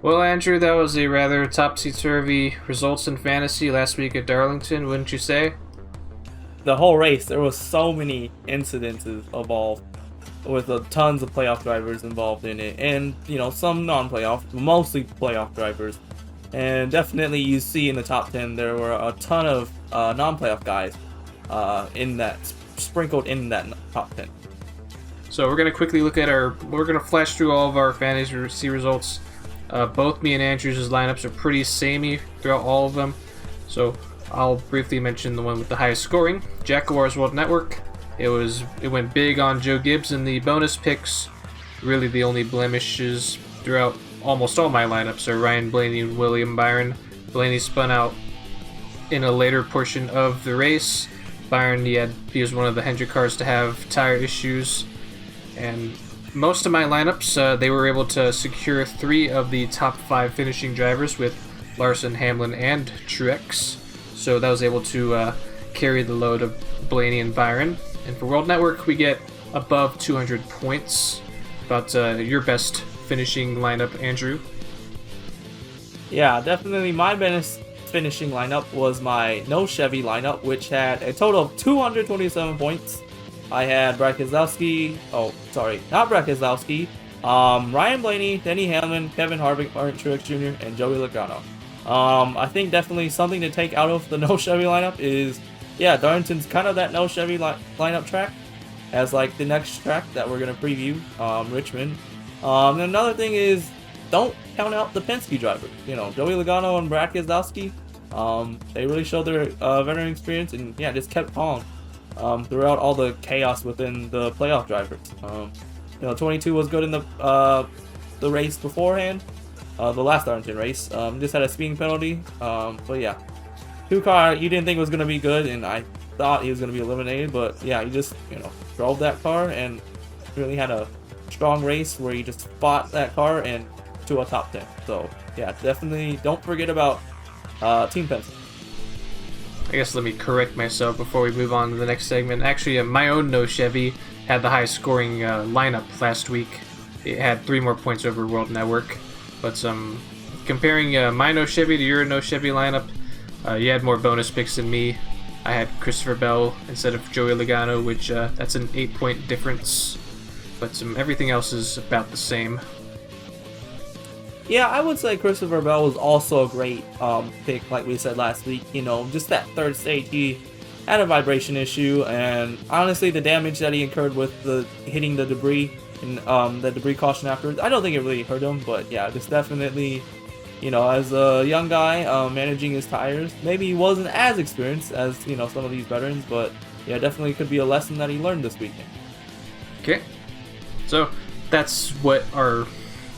Well, Andrew, that was a rather topsy-turvy results in fantasy last week at Darlington, wouldn't you say? The whole race, there was so many incidences involved, with tons of playoff drivers involved in it, and some non-playoff, mostly playoff drivers. And definitely, you see in the top 10 there were a ton of non-playoff guys in that sprinkled in that top 10. So we're gonna quickly look at we're gonna flash through all of our fantasy results. Both me and Andrew's lineups are pretty samey throughout all of them. So I'll briefly mention the one with the highest scoring, Jackuwarz World Network. It went big on Joe Gibbs in the bonus picks. Really, the only blemishes throughout almost all my lineups are Ryan Blaney and William Byron. Blaney spun out in a later portion of the race. Byron, he was one of the Hendrick cars to have tire issues, and most of my lineups, they were able to secure 3 of the top 5 finishing drivers with Larson, Hamlin, and Truex. So that was able to carry the load of Blaney and Byron. And for World Network, we get above 200 points. About your best finishing lineup, Andrew. Yeah, definitely my best finishing lineup was my no Chevy lineup, which had a total of 227 points. I had Brad Keselowski, not Brad Keselowski, Ryan Blaney, Denny Hamlin, Kevin Harvick, Martin Truex Jr., and Joey Logano. I think definitely something to take out of the no Chevy lineup is, Darlington's kind of that no Chevy lineup track, as like the next track that we're going to preview, Richmond. And another thing is, don't count out the Penske drivers. Joey Logano and Brad Keselowski, they really showed their veteran experience and just kept calm throughout all the chaos within the playoff drivers. 22 was good in the race beforehand, the last Darlington race. Just had a speeding penalty, but yeah, 2-car you didn't think was going to be good, and I thought he was going to be eliminated, but he just drove that car and really had a strong race where he just fought that car and to a top 10. So definitely don't forget about Team Penske. I guess let me correct myself before we move on to the next segment. Actually, my own no Chevy had the highest scoring lineup last week. It had 3 more points over World Network. But comparing my no Chevy to your no Chevy lineup, you had more bonus picks than me. I had Christopher Bell instead of Joey Logano, which that's an 8-point difference. But everything else is about the same. Yeah, I would say Christopher Bell was also a great pick, like we said last week. Just that third stage, he had a vibration issue, and honestly, the damage that he incurred with hitting the debris and the debris caution afterwards, I don't think it really hurt him. But just definitely, as a young guy managing his tires, maybe he wasn't as experienced as some of these veterans, but definitely could be a lesson that he learned this weekend. Okay, so that's what our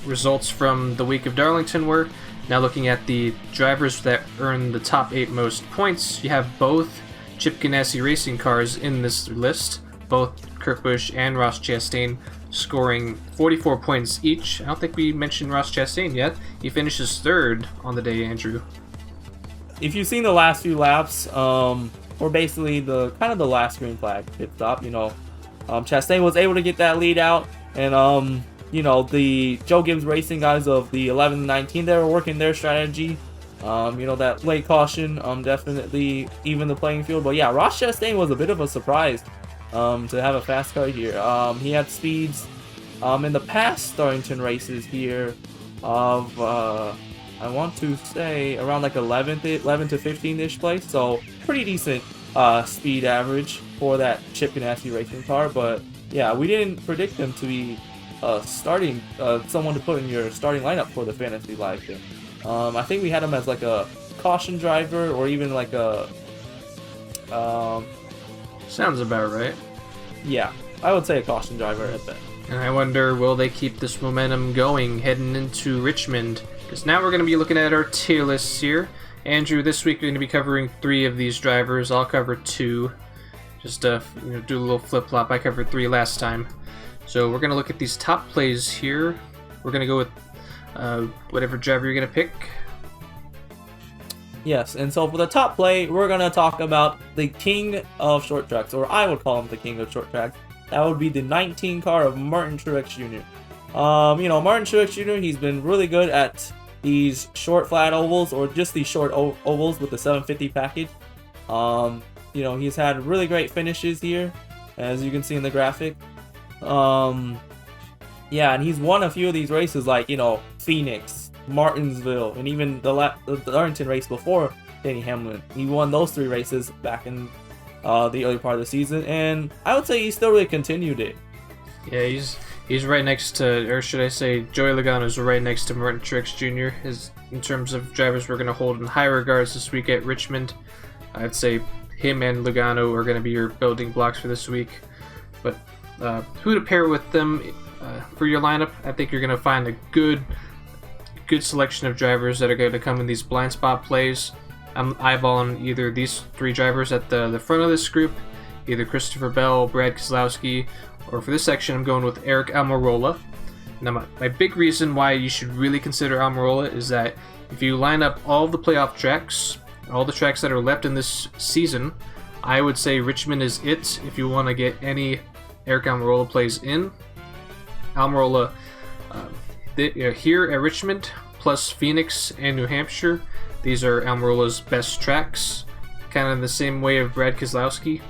results from the week of Darlington were. Now looking at the drivers that earned the top 8 most points, you have both Chip Ganassi racing cars in this list, both Kurt Busch and Ross Chastain scoring 44 points each. I don't think we mentioned Ross Chastain yet. He finishes 3rd on the day, Andrew. If you've seen the last few laps, or basically the the last green flag pit stop, Chastain was able to get that lead out, and the Joe Gibbs Racing guys of the 11 and 19, they were working their strategy. That late caution definitely evened the playing field. But Ross Chastain was a bit of a surprise to have a fast car here. He had speeds in the past Darlington races here of, I want to say, around like 11 to 15-ish place. So pretty decent speed average for that Chip Ganassi racing car. But we didn't predict him to be someone to put in your starting lineup for the fantasy live thing. I think we had him as like a caution driver, or even like a sounds about right. I would say a caution driver at that. And I wonder, will they keep this momentum going heading into Richmond? Because now we're going to be looking at our tier lists here. Andrew, this week we're going to be covering 3 of these drivers. I'll cover 2. Just do a little flip-flop. I covered 3 last time. So we're going to look at these top plays here. We're going to go with whatever driver you're going to pick. Yes, and so for the top play, we're going to talk about the king of short tracks, or I would call him the king of short tracks. That would be the 19 car of Martin Truex Jr. Martin Truex Jr., he's been really good at these short flat ovals or just these short ovals with the 750 package. You know, he's had really great finishes here, as you can see in the graphic. Yeah, and he's won a few of these races, like, you know, Phoenix, Martinsville, and even the Darlington race before Denny Hamlin. He won those 3 races back in the early part of the season, and I would say he still really continued it. Yeah, he's right next to, or should I say, Joey Logano's right next to Martin Truex Jr. In terms of drivers we're going to hold in high regards this week at Richmond. I'd say him and Logano are going to be your building blocks for this week. But who to pair with them for your lineup? I think you're going to find a good selection of drivers that are going to come in these blind spot plays. I'm eyeballing either these 3 drivers at the front of this group, either Christopher Bell, Brad Keselowski, or for this section I'm going with Eric Almirola. Now my big reason why you should really consider Almirola is that if you line up all the playoff tracks, all the tracks that are left in this season, I would say Richmond is it if you want to get any Eric Almirola plays in. Almirola here at Richmond, plus Phoenix and New Hampshire, these are Almirola's best tracks, kind of in the same way of Brad Keselowski.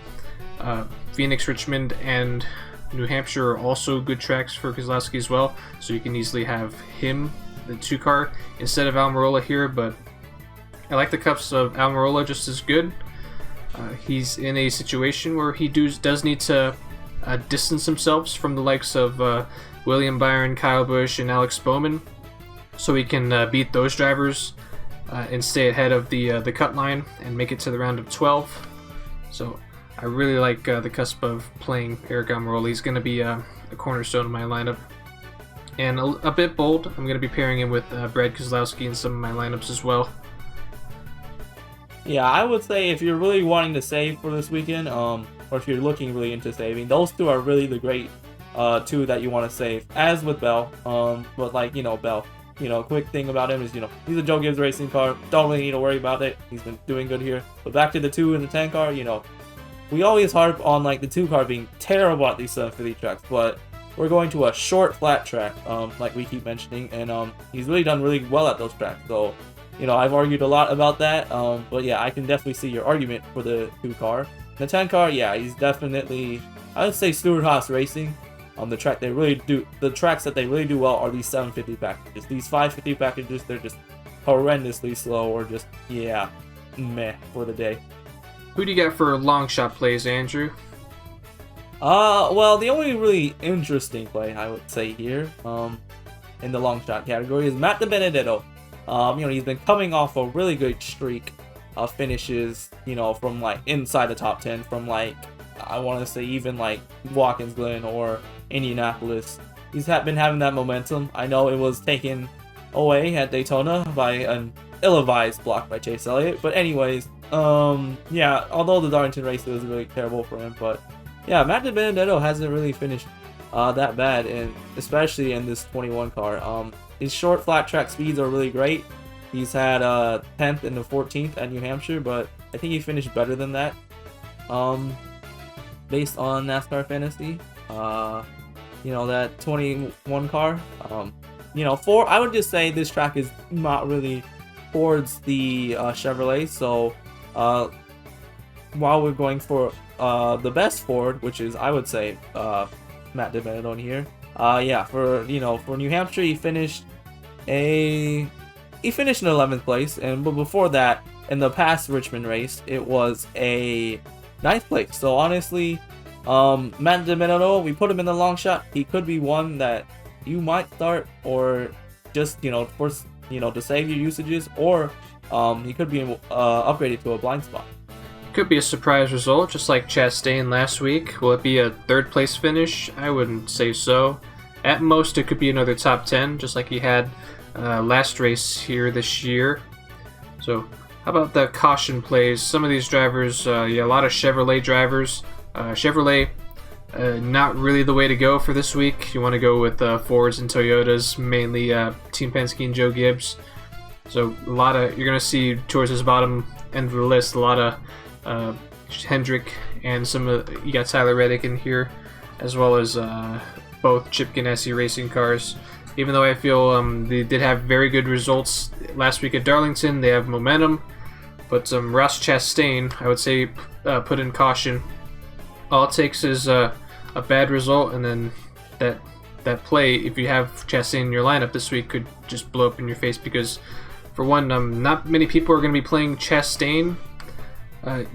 Phoenix, Richmond, and New Hampshire are also good tracks for Keselowski as well, so you can easily have him, the 2 car, instead of Almirola here, but I like the cups of Almirola just as good. He's in a situation where he does need to distance himself from the likes of William Byron, Kyle Busch, and Alex Bowman, so he can beat those drivers and stay ahead of the cut line and make it to the round of 12. So I really like the cusp of playing Eric Almirola. He's going to be a cornerstone of my lineup. And a bit bold, I'm going to be pairing him with Brad Keselowski in some of my lineups as well. Yeah, I would say if you're really wanting to save for this weekend, or if you're looking really into saving, those 2 are really the great 2 that you want to save, as with Bell. But like, you know, Bell, you know, quick thing about him is, you know, he's a Joe Gibbs racing car. Don't really need to worry about it. He's been doing good here. But back to the 2 and the 10 car, you know, we always harp on like the 2 car being terrible at these 750 tracks, but we're going to a short flat track, like we keep mentioning, and he's really done really well at those tracks. So, you know, I've argued a lot about that, but yeah, I can definitely see your argument for the 2 car. The 10 car, yeah, he's definitely, I would say, Stewart-Haas Racing. The tracks that they really do well are these 750 packages. These 550 packages, they're just horrendously slow, or just, yeah, meh for the day. Who do you got for long shot plays, Andrew? Well, the only really interesting play I would say here, in the long shot category is Matt DiBenedetto. You know, he's been coming off a really good streak of finishes, you know, from like inside the top 10, from like, I want to say even like Watkins Glen or Indianapolis. He's been having that momentum. I know it was taken away at Daytona by an ill-advised block by Chase Elliott, but anyways, yeah, although the Darlington race was really terrible for him, but yeah, Matt DiBenedetto hasn't really finished that bad, and especially in this 21 car. His short flat track speeds are really great. He's had 10th and the 14th at New Hampshire, but I think he finished better than that. Based on NASCAR Fantasy, you know, that 21 car. You know, I would just say this track is not really towards the Chevrolet. So while we're going for the best Ford, which is, I would say, Matt DiBenedetto here. Yeah, for New Hampshire, he finished in 11th place, but before that, in the past Richmond race, it was a 9th place. So honestly, Matt DiBenedetto, we put him in the long shot. He could be one that you might start, or just to save your usages, or he could be upgraded to a blind spot. Could be a surprise result, just like Chastain last week. Will it be a 3rd place finish? I wouldn't say so. At most, it could be another top 10, just like he had last race here this year. So, how about the caution plays? Some of these drivers, a lot of Chevrolet drivers. Chevrolet, not really the way to go for this week. You want to go with Fords and Toyotas, mainly Team Penske and Joe Gibbs. So, you're going to see towards this bottom end of the list, a lot of Hendrick, and you got Tyler Reddick in here, as well as both Chip Ganassi racing cars. even though I feel they did have very good results last week at Darlington. They have momentum, but Ross Chastain, I would say, put in caution. All it takes is a bad result, and then that play, if you have Chastain in your lineup this week, could just blow up in your face, because for one, not many people are going to be playing Chastain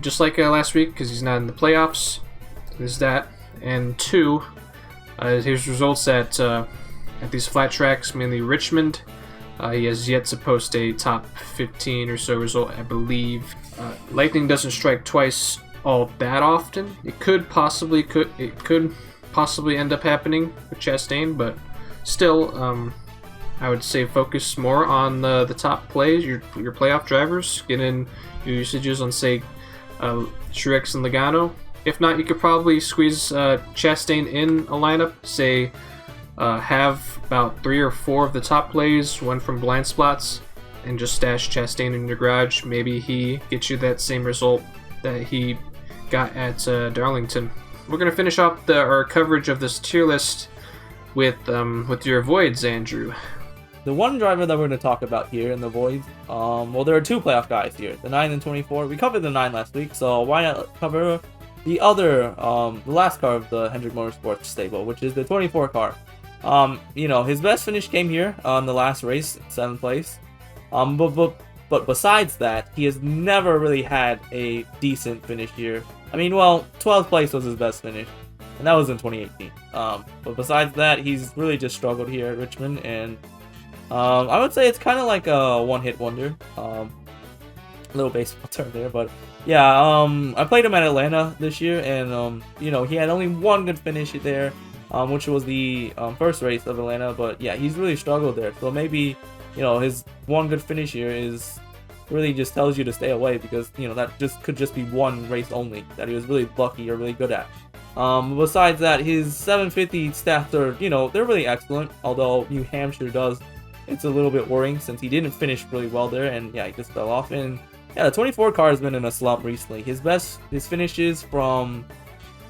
just like last week, because he's not in the playoffs. There's that. And two, his results at these flat tracks, mainly Richmond, he has yet to post a top 15 or so result, I believe. Lightning doesn't strike twice all that often. It could possibly end up happening with Chastain, but still, I would say focus more on the top plays, your playoff drivers. Get in your usages on, say, TRUEX and Logano. If not, you could probably squeeze Chastain in a lineup. Say, have about 3 or 4 of the top plays, one from blind spots, and just stash Chastain in your garage. Maybe he gets you that same result that he got at Darlington. We're gonna finish off our coverage of this tier list with your voids, Andrew. The one driver that we're going to talk about here in the voids, well, there are 2 playoff guys here, the 9 and 24. We covered the 9 last week, so why not cover the other, the last car of the Hendrick Motorsports stable, which is the 24 car. You know, his best finish came here on the last race, 7th place. But besides that, he has never really had a decent finish here. I mean, well, 12th place was his best finish, and that was in 2018. But besides that, he's really just struggled here at Richmond, and I would say it's kind of like a one-hit wonder. A little baseball term there, but yeah, I played him at Atlanta this year, and you know, he had only one good finish there, which was the first race of Atlanta. But yeah, he's really struggled there. So maybe, you know, his one good finish here is really just tells you to stay away, because, you know, that could just be one race only that he was really lucky or really good at. Besides that, his 750 stats are, you know, they're really excellent. Although New Hampshire it's a little bit worrying since he didn't finish really well there, and yeah, he just fell off. And yeah, the 24 car has been in a slump recently. His finishes from,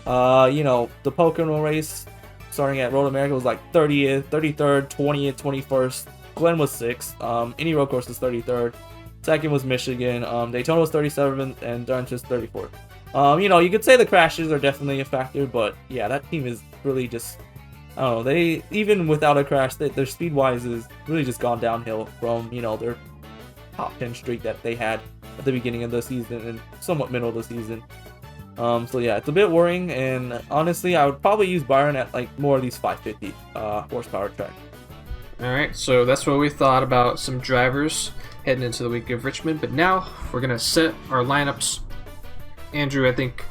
you know, the Pocono race, starting at Road America, was like 30th, 33rd, 20th, 21st. Glen was 6th. Indy Road Course was 33rd. Second was Michigan. Daytona was 37th, and Darlington was 34th. You know, you could say the crashes are definitely a factor, but yeah, that team is really just, I don't know, they, even without a crash, their speed-wise is really just gone downhill from, you know, their top 10 streak that they had at the beginning of the season and somewhat middle of the season. So yeah, it's a bit worrying, and honestly, I would probably use Byron at like more of these 550 horsepower tracks. Alright, so that's what we thought about some drivers heading into the week of Richmond, but now we're going to set our lineups. Andrew, I think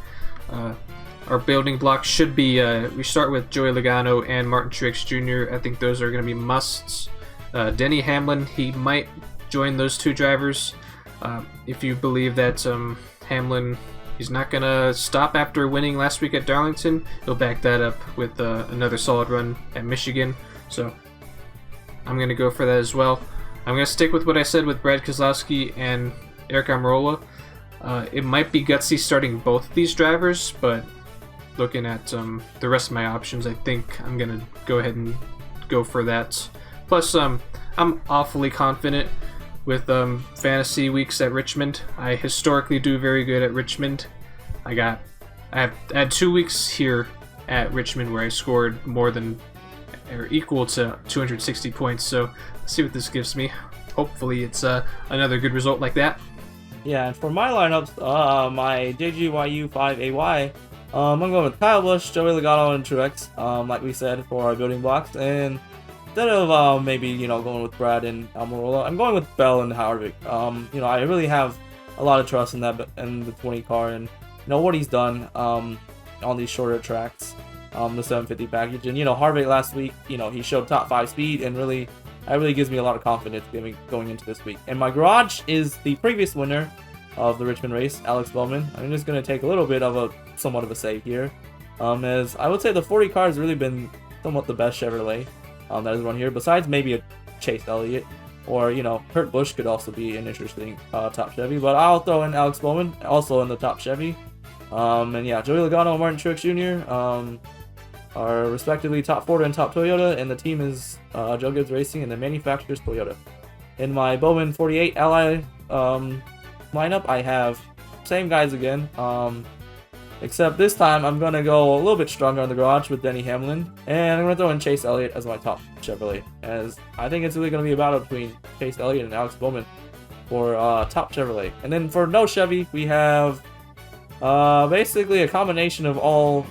our building blocks should be, we start with Joey Logano and Martin Truex Jr. I think those are going to be musts. Denny Hamlin, he might join those 2 drivers. If you believe that Hamlin, he's not going to stop after winning last week at Darlington, he'll back that up with another solid run at Michigan. So I'm going to go for that as well. I'm going to stick with what I said with Brad Keselowski and Eric Almirola. It might be gutsy starting both of these drivers, but looking at the rest of my options, I think I'm going to go ahead and go for that. Plus, I'm awfully confident with fantasy weeks at Richmond. I historically do very good at Richmond. I had 2 weeks here at Richmond where I scored more than or equal to 260 points, so let's see what this gives me. Hopefully it's another good result like that. Yeah, and for my lineups, my JGYU5AY, I'm going with Kyle Busch, Joey Logano, and TRUEX, like we said, for our building blocks. And instead of maybe, you know, going with Brad and Almirola, I'm going with Bell and Harvick. You know, I really have a lot of trust in the 20 car, and you know what he's done on these shorter tracks. The 750 package, and you know, Harvick last week, you know, he showed top 5 speed, and that really gives me a lot of confidence going into this week. And my garage is the previous winner of the Richmond race, Alex Bowman. I'm just going to take a little bit of somewhat of a save here, as I would say the 40 car has really been somewhat the best Chevrolet that has run here, besides maybe a Chase Elliott, or you know, Kurt Busch could also be an interesting top Chevy, but I'll throw in Alex Bowman also in the top Chevy. And yeah, Joey Logano and Martin Truex Jr. are respectively top Ford and top Toyota, and the team is Joe Gibbs Racing, and the manufacturer's Toyota. In my Bowman 48 Ally lineup, I have same guys again, except this time I'm going to go a little bit stronger on the garage with Denny Hamlin, and I'm going to throw in Chase Elliott as my top Chevrolet, as I think it's really going to be a battle between Chase Elliott and Alex Bowman for top Chevrolet. And then for no Chevy, we have basically a combination of a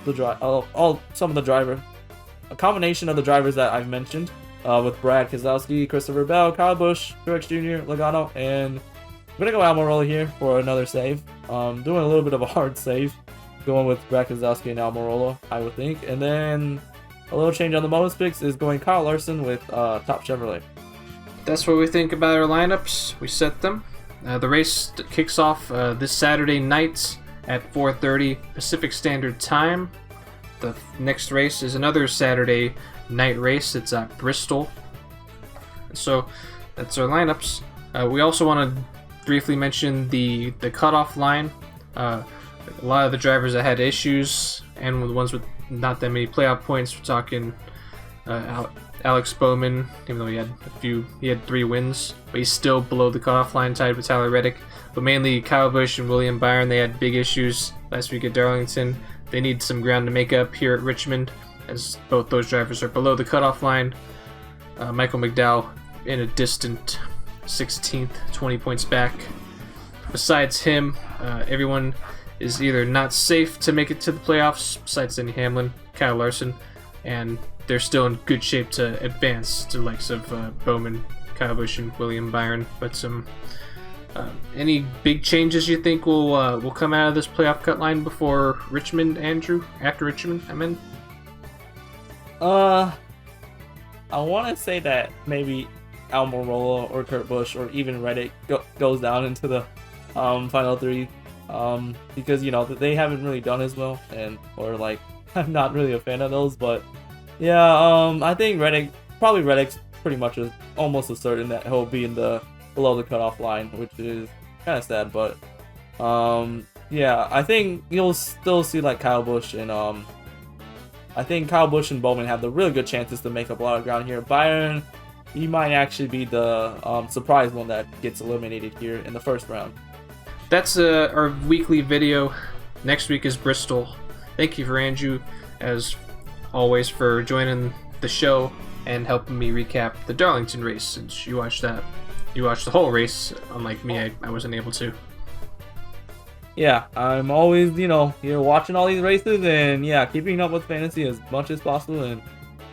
combination of the drivers that I've mentioned, with Brad Keselowski, Christopher Bell, Kyle Busch, TRUEX Jr., Logano, and I'm gonna go Almirola here for another save. Doing a little bit of a hard save, going with Brad Keselowski and Almirola, I would think. And then a little change on the bonus picks is going Kyle Larson with top Chevrolet. That's what we think about our lineups. We set them. The race kicks off this Saturday night at 4:30 Pacific Standard Time. The next race is another Saturday night race. It's at Bristol. So that's our lineups. We also want to briefly mention the cutoff line. A lot of the drivers that had issues, and the ones with not that many playoff points, we're talking Alex Bowman, even though he had 3 wins, but he's still below the cutoff line, tied with Tyler Reddick. But mainly Kyle Busch and William Byron, they had big issues last week at Darlington. They need some ground to make up here at Richmond, as both those drivers are below the cutoff line. Michael McDowell in a distant 16th, 20 points back. Besides him, everyone is either not safe to make it to the playoffs, besides Denny Hamlin, Kyle Larson, and they're still in good shape to advance to the likes of Bowman, Kyle Busch, and William Byron. But any big changes you think will come out of this playoff cut line before Richmond, Andrew? After Richmond, I mean? I want to say that maybe Almirola or Kurt Busch or even Reddick goes down into the final 3, because they haven't really done as well, I'm not really a fan of those. But yeah, I think Reddick's pretty much almost a certain that he'll be below the cutoff line, which is kind of sad. But yeah, I think you'll still see like Kyle Busch and I think Kyle Busch and Bowman have the really good chances to make up a lot of ground here. Byron, he might actually be the surprise one that gets eliminated here in the first round. That's our weekly video. Next week is Bristol. Thank you for Andrew, as always, for joining the show and helping me recap the Darlington race, since you watched that. You watched the whole race, unlike me, I wasn't able to. Yeah, I'm always, here watching all these races and, yeah, keeping up with fantasy as much as possible. And,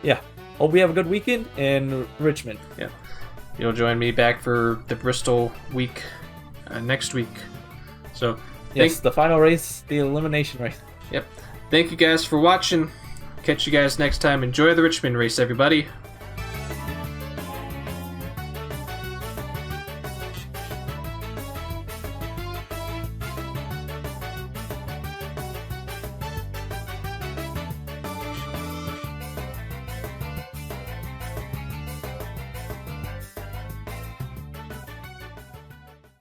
yeah, hope we have a good weekend in Richmond. Yeah, you'll join me back for the Bristol week next week. So, yes, the final race, the elimination race. Yep. Thank you guys for watching. Catch you guys next time. Enjoy the Richmond race, everybody.